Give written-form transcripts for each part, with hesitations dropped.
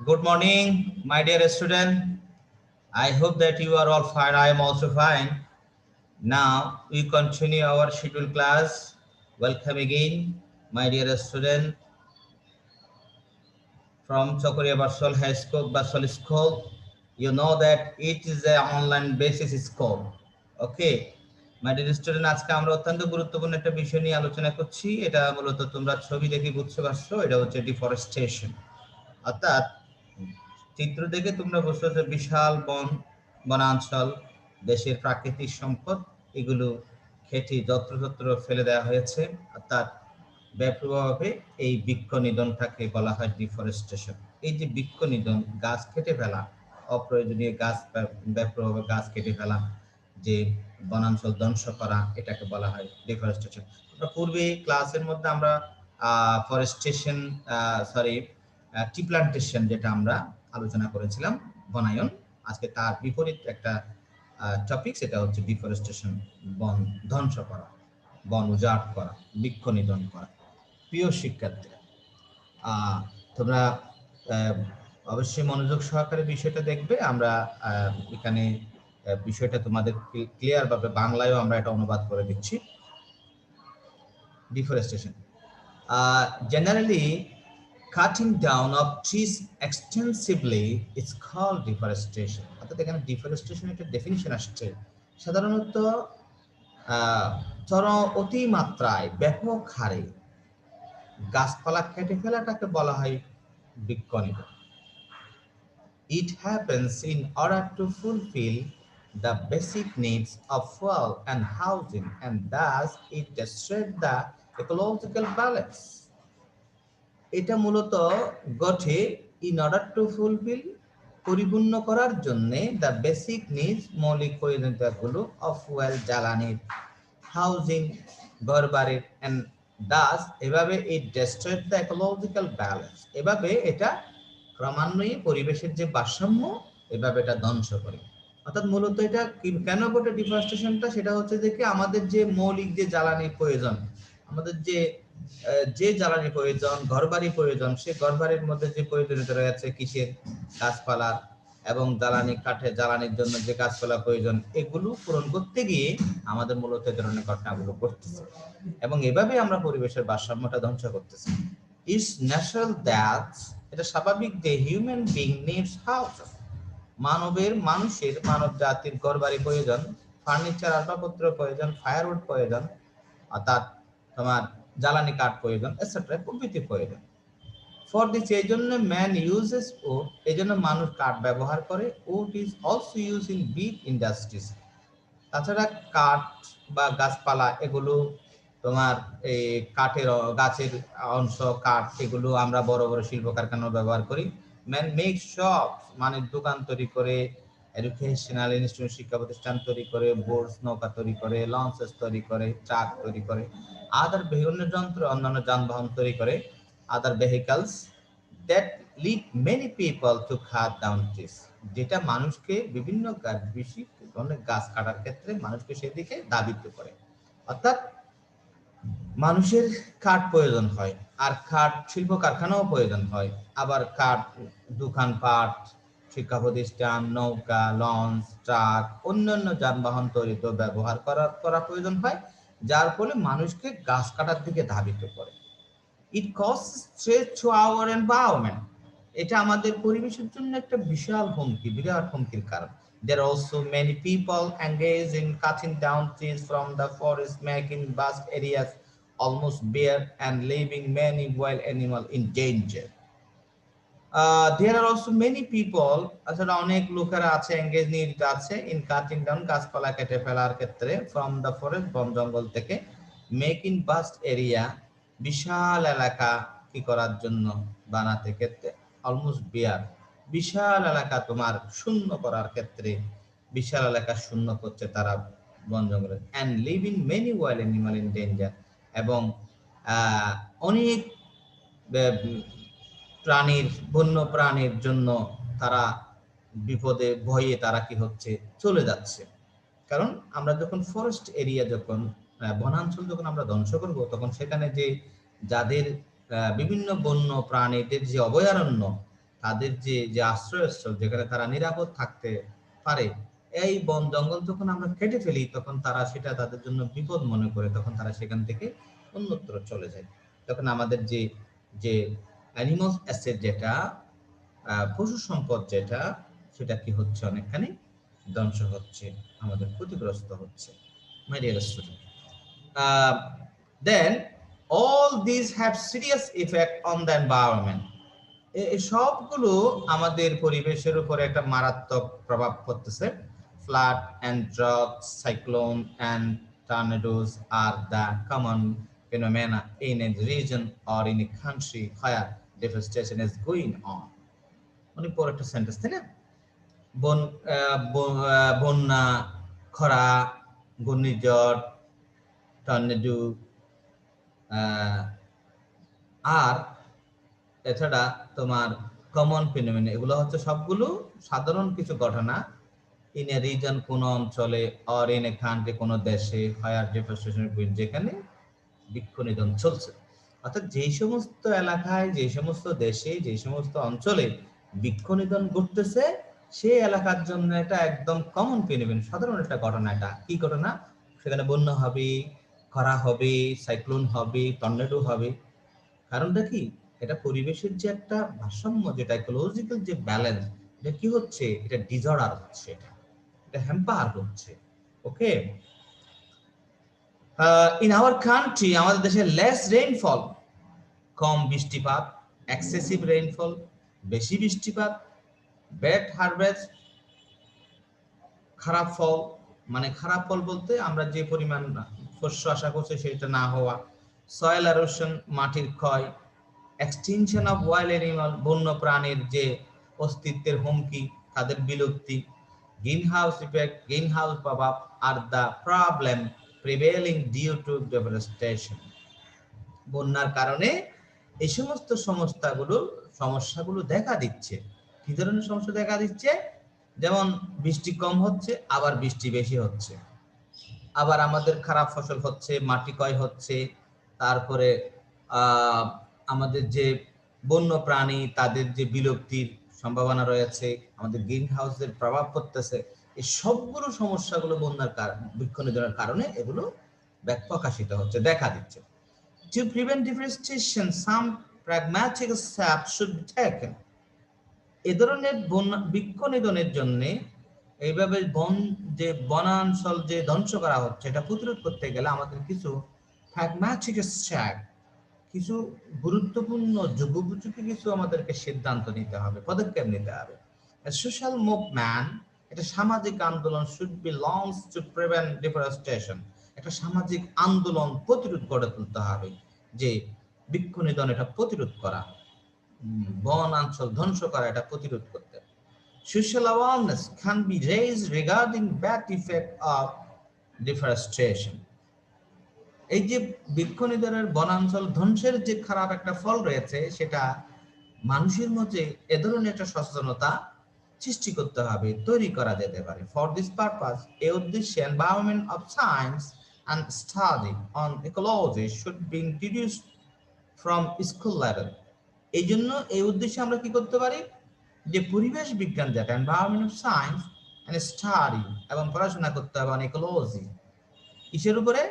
Good morning, my dear student. I hope that you are all fine. I am also fine. Now we continue our scheduled class. Welcome again, my dear student from Chokoria Basol High School, Basol School. You know that it is an online basis school. Okay. My dear student, আজকে আমরা অত্যন্ত গুরুত্বপূর্ণ একটা বিষয় নিয়ে আলোচনা করছি। এটা মূলত তোমরা ছবি দেখে বুঝতে পারছো, এটা হচ্ছে ডিফরেস্টেশন। অর্থাৎ চিত্র দেখে তোমরা বুঝতে পারছো বিশাল বনাঞ্চল, দেশের প্রাকৃতিক সম্পদ এগুলো কেটে যত্রতত্র ফেলে দেওয়া হয়েছে। অর্থাৎ ব্যাপকভাবে এই বৃক্ষ নিধনটাকে বলা হয় ডিফরেস্টেশন। এই যে বৃক্ষ নিধন, গাছ কেটে ফেলা, অপ্রয়োজনীয় গাছ ব্যাপকভাবে গাছ কেটে ফেলা, যে বনাঞ্চল ধ্বংস করা, এটাকে বলা হয় ডিফরেস্টেশন। আমরা পূর্বে ক্লাসের মধ্যে আমরা ফরেস্টেশন টি প্লান্টেশন যেটা আমরা আলোচনা করেছিলাম, বনায়ন। আজকে তার বিপরীত একটা টপিক, সেটা হচ্ছে ডিফরেস্টেশন, বন ধ্বংস করা, বন উজাড় করা, বৃক্ষ নিধন করা। প্রিয় শিক্ষার্থীরা, তোমরা অবশ্যই মনোযোগ সহকারে বিষয়টা দেখবে। আমরা এখানে বিষয়টা তোমাদের ক্লিয়ার ভাবে বাংলায়ও আমরা এটা অনুবাদ করে দিচ্ছি। Deforestation generally cutting down of trees extensively is called deforestation. অর্থাৎ এখানে ডিফরেস্টেশন একটা ডেফিনিশন আসছে, সাধারণত অতিমাত্রায় ব্যাপক হারে গাছপালা কেটে ফেলাটাকে বলা হয় বৃক্ষ নিধন। It happens in order to fulfill the basic needs of fuel and housing, and thus it destroys the ecological balance. এটা মূলত ঘটে ইন অর্ডার টু ফুলফিল, পরিপূর্ণ করার জন্য দ্য বেসিক নিডস, মৌলিক প্রয়োজনীয়তাগুলো, অফ ফুয়েল, জ্বালানির, হাউজিং, ঘরবাড়ির, এন্ড দাস এভাবে ইট destroyed the ecological balance, এভাবে এটা ক্রমান্বয়ে পরিবেশের যে ভারসাম্য এভাবে এটা ধ্বংস করে। অর্থাৎ মূলত এটা কেন ঘটে ডিফরেস্টেশনটা, সেটা হচ্ছে যে কি আমাদের যে মৌলিক যে জ্বালানির প্রয়োজন, আমাদের যে জ্বালানি প্রয়োজন, ঘরবাড়ি প্রয়োজন, সেই ঘরবাড়ির মধ্যে যে প্রয়োজনীয়তা রয়েছে কিসের, গাছপালার, এবং জ্বালানি কাঠে জ্বালানির জন্য যে গাছপালা প্রয়োজন, এগুলো পূরণ করতে গিয়ে আমাদের মূলত এই ধরনের ঘটনাগুলো ঘটতেছে, এবং এভাবে আমরা পরিবেশের ভারসাম্যটা ধ্বংস করতেছি। ইটস ন্যাচারাল দ্যাট, এটা স্বাভাবিক যে হিউম্যান বিং নিডস হাউস, মানব জাতির ঘরবাড়ি প্রয়োজন, ফার্নিচার, আসবাবপত্র প্রয়োজন, ফায়ারউড প্রয়োজন, অর্থাৎ তোমার জ্বালানি কাঠ প্রয়োজন, এটসেট্রা প্রভৃতি প্রয়োজন। ফর দিস, এই জন্য ম্যান ইউজেস উড, এই জন্য মানুষ কাঠ ব্যবহার করে। Wood is also use in big industries, তাছাড়া কাঠ বা গাছপালা এগুলো তোমার এই গাছের অংশ কাঠ, এগুলো আমরা বড় বড় শিল্প কারখানায় ব্যবহার করি। ম্যান মেক শপ, মানে দোকান তৈরি করে, এডুকেশনাল ইনস্টিটিউট, শিক্ষা প্রতিষ্ঠান তৈরি করে, বোটস, নৌকা তৈরি করে, লঞ্চেস তৈরি করে, ট্রাক তৈরি করে, আদার বিভিন্ন যন্ত্র, অন্যান্য যানবাহন তৈরি করে, other vehicles that lead many people to cut down trees, যেটা মানুষকে বিভিন্ন বেশি ধরনের গাছ কাটার ক্ষেত্রে মানুষকে সেদিকে দাবিত করে। অর্থাৎ মানুষের কাঠ প্রয়োজন হয়, আর কাঠ শিল্প কারখানাও প্রয়োজন হয়, আবার কাঠ দোকানপাট, শিক্ষা প্রতিষ্ঠান, নৌকা, লঞ্চ, ট্রাক, অন্যান্য যানবাহন তৈরিতে ব্যবহার করা প্রয়োজন হয়, যার ফলে মানুষকে গাছ কাটার দিকে ধাবিত করে। It causes threat to our environment, এটা আমাদের পরিবেশের জন্য একটা বিশাল হুমকি, বিরাট হুমকির কারণ। There are also many people engaged in cutting down trees from the forest, making vast areas almost bare and leaving many wild animals in danger. There are also many people, আসলে অনেক লোকেরা আছে engaged, নিয়োজিত আছে in cutting down, গাছপালা কেটে ফেলার ক্ষেত্রে, from the forest, বন জঙ্গল থেকে, making vast area, বিশাল এলাকা কি করার জন্য, বানাতে ক্ষেত্রে, অলমোস্ট বেয়ার, বিশাল এলাকা তোমার শূন্য করার ক্ষেত্রে, বিশাল এলাকা শূন্য করছে তারা বন জঙ্গলে, and leaving many wild animal in danger, এবং অনেক বন্য প্রাণীর জন্য তারা বিপদে ভয়ে তারা কি হচ্ছে, চলে যাচ্ছে। কারণ আমরা যখন ফরেস্ট এরিয়া, যখন বনাঞ্চল যখন আমরা ধ্বংস করব, তখন সেখানে যে যাদের বিভিন্ন বন্য প্রাণীদের যে অভয়ারণ্য, তাদের যে যে আশ্রয়স্থল যেখানে তারা নিরাপদ থাকতে পারে, এই বন জঙ্গল যখন আমরা কেটে ফেলি তখন তারা সেটা তাদের জন্য বিপদ মনে করে, তখন তারা সেখান থেকে অন্যত্র চলে যায়। তখন আমাদের যে যে অ্যানিমাল অ্যাসেট যেটা পশু সম্পদ যেটা, সেটা কি হচ্ছে অনেকখানি ধ্বংস হচ্ছে, আমাদের ক্ষতিগ্রস্ত হচ্ছে। My dear student, then all these have serious effect on the environment. এই সবগুলো আমাদের পরিবেশের উপরে একটা মারাত্মক প্রভাব পড়তেছে। Flood and drought, cyclone and tornadoes are the common phenomena in a region or in a country where devastation is going on. অনেক বড় একটা সেন্টেন্স, তাই না? বন্যা, খরা, ঘূর্ণিঝড়, টর্নেডো, আর এছাড়া তোমার কমন ফিনোমেনা, এগুলো হচ্ছে সবগুলো সাধারণ কিছু ঘটনা ইন এ রিজন, কোন অঞ্চলে, অর ইন এ কান্ট্রি, কোন দেশে, হায়ার ডেফরেস্টেশন, যেখানে বৃক্ষ নিধন চলছে। অর্থাৎ যেই সমস্ত এলাকায়, যে সমস্ত দেশে, যে সমস্ত অঞ্চলে বৃক্ষ নিধন ঘটতেছে, সেই এলাকার জন্য এটা একদম কমন ফিনোমেনা, সাধারণ একটা ঘটনা। এটা কি ঘটনা? সেখানে বন্যা হবে, খরা হবে, সাইক্লোন হবে, টর্নেডো হবে। কারণটা কি? এটা পরিবেশের যে একটা ভারসাম্য, যেটা ইকোলজিক্যাল যে ব্যালেন্স, এটা কি হচ্ছে? এটা ডিসঅর্ডার হচ্ছে, এটা হ্যাম্পার হচ্ছে। ওকে, ইন আওয়ার কান্ট্রি, আমাদের দেশে লেস রেইনফল, কম বৃষ্টিপাত, এক্সেসিভ রেইনফল, বেশি বৃষ্টিপাত, ব্যাড হারভেস্ট, খারাপ ফল। মানে খারাপ ফল বলতে আমরা যে পরিমাণ শস্য আশা করছি সেটা না হওয়া, সয়েল এরোশন, মাটির ক্ষয়, এক্সটিনশন অফ ওয়াইল্ড অ্যানিমাল, বন্য প্রাণীর যে অস্তিত্বের হুমকি, তাদের বিলুপ্তি, গ্রিনহাউস ইফেক্ট, গ্রিনহাউস প্রভাব, আর the problem prevailing due to deforestation. বন্যার কারণে এই সমস্ত সমস্যাগুলো দেখা দিচ্ছে। কি ধরনের সমস্যা দেখা দিচ্ছে? যেমন বৃষ্টি কম হচ্ছে, আবার বৃষ্টি বেশি হচ্ছে, আবার আমাদের খারাপ ফসল হচ্ছে, মাটি ক্ষয় হচ্ছে, তারপরে আমাদের যে বন্য প্রাণী তাদের যে বিলুপ্তির সম্ভাবনা রয়েছে, আমাদের গ্রিন হাউসের প্রভাব পড়তেছে। এই সবগুলো সমস্যাগুলো বন্যার বৃক্ষ নিধনের কারণে এগুলো প্রকাশিত হচ্ছে, দেখা দিচ্ছে। To prevent deforestation, some pragmatic steps should be taken. এ ধরনের বৃক্ষ নিধনের জন্য এইভাবে বনাঞ্চল যে ধ্বংস করা হচ্ছে, এটা প্রতিরোধ করতে গেলে আমাদের কিছু প্র্যাগম্যাটিক স্টেপ, কিছু গুরুত্বপূর্ণ যুগোপযোগী কিছু আমাদেরকে সিদ্ধান্ত নিতে হবে, পদক্ষেপ নিতে হবে। সোশ্যাল মুভমেন্ট, এটা সামাজিক আন্দোলন, should be launch to prevent deforestation. একটা সামাজিক আন্দোলন প্রতিরোধ গড়ে তুলতে হবে, যে বৃক্ষ নিধন এটা প্রতিরোধ করা, বনাঞ্চল ধ্বংস করা, এটা প্রতিরোধ করতে। Social awareness can be raised regarding bad effect of deforestation. এই যে বৃক্ষ নিধনের, বনাঞ্চল ধ্বংসের যে খারাপ একটা ফল রয়েছে, সেটা মানুষের মধ্যে এ ধরনের একটা সচেতনতা সৃষ্টি করতে হবে, তৈরি করা যেতে পারে। ফর দিস পারপাস, এই উদ্দেশ্যে environment of science and study on ecology should be introduced from school level. এই জন্য এই উদ্দেশ্যে আমরা কি করতে পারি? যে পরিবেশ বিজ্ঞান, যেটা environment of science and study, এবং পড়াশোনা করতে হবে অন ইকোলজি। কিসের উপরে?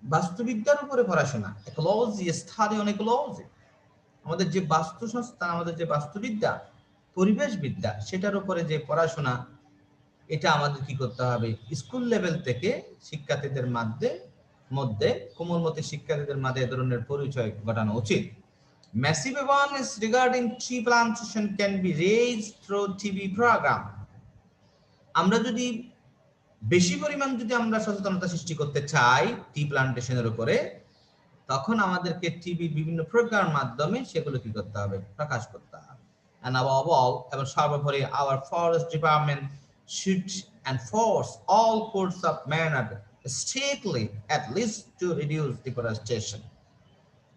বাস্তুবিদ্যার উপরে পড়াশোনা, ইকোলজি, স্টাডি অন ইকোলজি। আমাদের যে বাস্তু সংস্থান, আমাদের যে বাস্তুবিদ্যা, পরিবেশ বিদ্যা, সেটার উপরে যে পড়াশোনা, এটা আমাদের কি করতে হবে? স্কুল লেভেল থেকে শিক্ষার্থীদের মধ্যে কোমলমতি শিক্ষার্থীদের মাঝে এ ধরনের পরিচয় ঘটানো উচিত। Massive awareness regarding tree plantation can be raised through TV program. আমরা যদি বেশি পরিমাণ আমরা সচেতনতা সৃষ্টি করতে চাই টি প্লান্টেশনের উপরে, তখন আমাদেরকে টিভি বিভিন্ন প্রোগ্রামের মাধ্যমে সেগুলো কি করতে হবে? প্রকাশ করতে হবে। And above all, এবং সর্বোপরি, our forest department should enforce all codes of manner strictly, at least to reduce deforestation.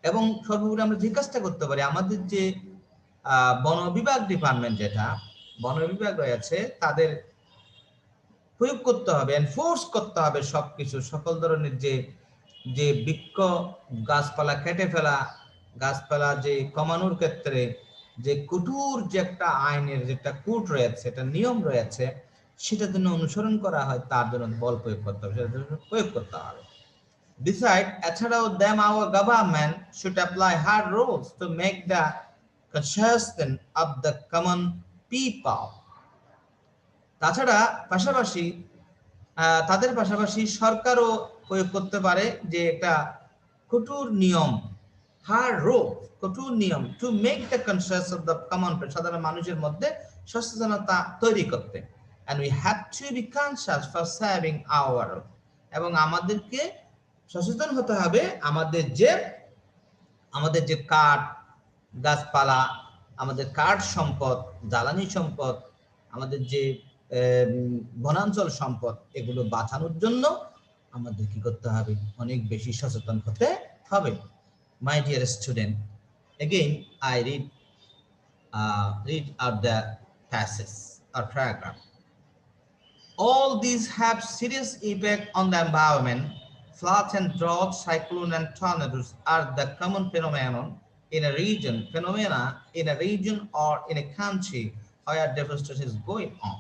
এবং সর্বোপরি আমরা যে কাজটা করতে পারি, আমাদের যে বন বিভাগ ডিপার্টমেন্ট, যেটা বন বিভাগ রয়েছে, তাদের প্রয়োগ করতে হবে, এনফোর্স করতে হবে সবকিছু, সকল ধরনের যে বৃক্ষ গাছপালা কেটে ফেলা, গাছপালা যে কমানোর ক্ষেত্রে যে কঠোর যে একটা আইনের যে একটা কোড রয়েছে, একটা নিয়ম রয়েছে, সেটা যেন অনুসরণ করা হয়, তার জন্য বল প্রয়োগ করতে হবে, সেটা প্রয়োগ করতে হবে। Besides, এছাড়াও them our government should apply hard rules to make the conscience of the common people. তাছাড়া পাশাপাশি তাদের পাশাপাশি সরকারও প্রয়োগ করতে পারে যে একটা কঠোর নিয়ম, হার্ড রুল, কঠোর নিয়ম, to make the conscious of the common, সাধারণ মানুষের মধ্যে সচেতনতা তৈরি করতে। and we have to be conscious for saving our, এবং আমাদেরকে সচেতন হতে হবে আমাদের যে কাঠ, গাছপালা, আমাদের কাঠ সম্পদ, জ্বালানি সম্পদ, আমাদের যে বনাঞ্চল সম্পদ, এগুলো বাঁচানোর জন্য আমাদের কি করতে হবে, অনেক বেশি সচেতন হতে হবে। My dear student, again I read out the passage or paragraph. All these have serious effect on the environment. Floods and droughts, cyclones and tornadoes are the common phenomena in a region or in a country where devastation is going on.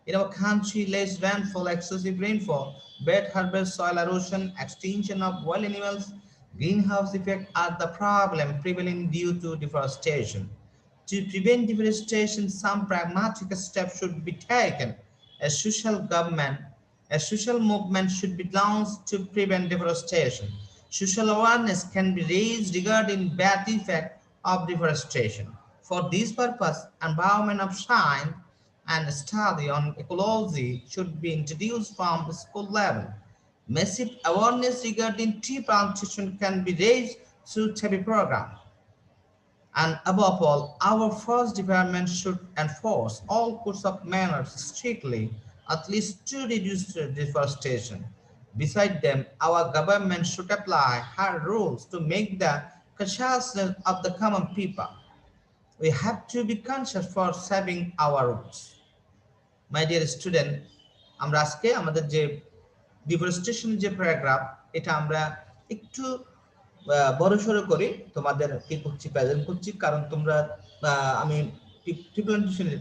In our country, less rainfall, excessive rainfall, bad harvest, soil erosion, extinction of wild animals, greenhouse effect are the problem prevailing due to deforestation. To prevent deforestation, some pragmatic steps should be taken. A social movement should be launched to prevent deforestation. Social awareness can be raised regarding bad effect of deforestation. For this purpose, environment of science and study on ecology should be introduced from the school level. Massive awareness regarding tree plantation can be raised through TV programs. And above all, our forest department should enforce all codes of manners strictly, at least to reduce deforestation. Beside them, our government should apply hard rules to make the consciousness of the common people. We have to be conscious for saving our roots. My dear student, আমরা আজকে আমাদের যে deforestation যে paragraph, এটা আমরা একটু বড়সড় করি তোমাদের কি করছি, প্রেজেন্ট করছি, কারণ তোমরা আমি প্রিপ্রেজেন্টেশনের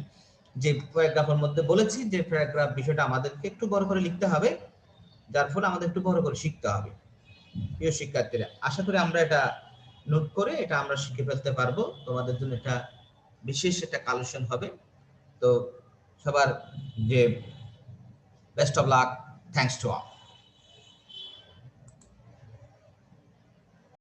যে প্যারাগ্রাফের মধ্যে বলেছি যে প্যারাগ্রাফ বিষয়টা আমাদেরকে একটু বড় করে লিখতে হবে, যার ফলে আমাদের একটু বড় করে শিখতে হবে। প্রিয় শিক্ষার্থীরা, আশা করি আমরা এটা নোট করে এটা আমরা শিখে ফেলতে পারবো। তোমাদের জন্য এটা বিশেষ একটা কালেকশন হবে। তো সবার যে best of luck, thanks to all.